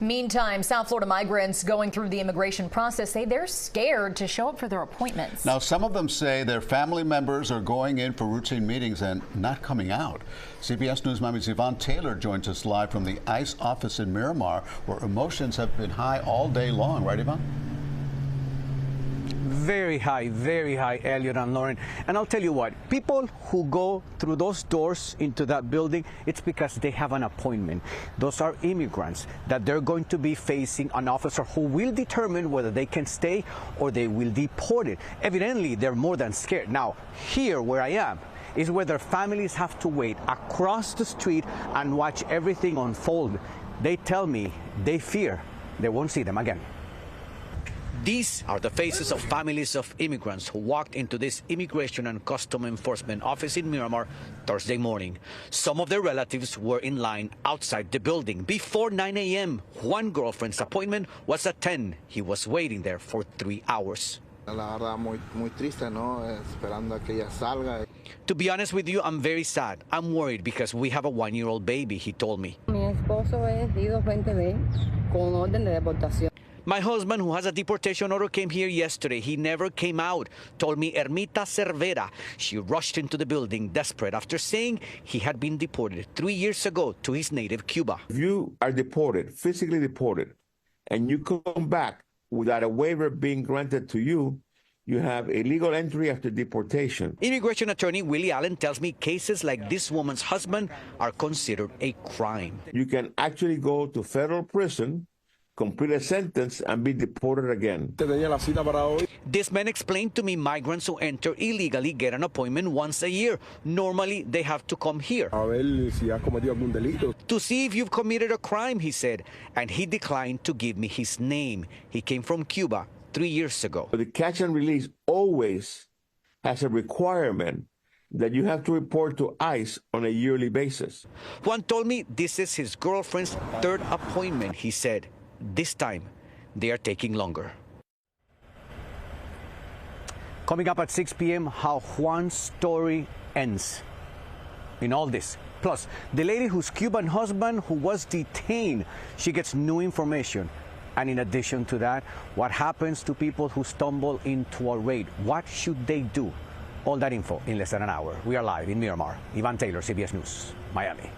Meantime, South Florida migrants going through the immigration process say they're scared to show up for their appointments. Now, some of them say their family members are going in for routine meetings and not coming out. CBS News Miami's Yvonne Taylor joins us live from the ICE office in Miramar, where emotions have been high all day long. Right, Yvonne? Very high, Elliot and Lauren. And I'll tell you what, people who go through those doors into that building, it's because they have an appointment. Those are immigrants that they're going to be facing an officer who will determine whether they can stay or they will be deported. Evidently, they're more than scared. Now, here where I am is where their families have to wait across the street and watch everything unfold. They tell me they fear they won't see them again. These are the faces of families of immigrants who walked into this Immigration and Custom Enforcement office in Miramar Thursday morning. Some of their relatives were in line outside the building. Before 9 a.m., one girlfriend's appointment was at 10. He was waiting there for 3 hours. To be honest with you, I'm very sad. I'm worried because we have a 1-year-old baby, he told me. My husband, who has a deportation order, came here yesterday. He never came out, told me Ermita Cervera. She rushed into the building desperate after saying he had been deported 3 years ago to his native Cuba. If you are deported, physically deported, and you come back without a waiver being granted to you, you have illegal entry after deportation. Immigration attorney Willie Allen tells me cases like this woman's husband are considered a crime. You can actually go to federal prison, complete a sentence, and be deported again. This man explained to me migrants who enter illegally get an appointment once a year. Normally, they have to come here to see if you've committed a crime, he said, and he declined to give me his name. He came from Cuba 3 years ago. The catch and release always has a requirement that you have to report to ICE on a yearly basis. Juan told me this is his girlfriend's third appointment, he said. This time, they are taking longer. Coming up at 6 p.m., how Juan's story ends in all this. Plus, the lady whose Cuban husband who was detained, she gets new information. And in addition to that, what happens to people who stumble into a raid? What should they do? All that info in less than an hour. We are live in Miramar. Yvonne Taylor, CBS News, Miami.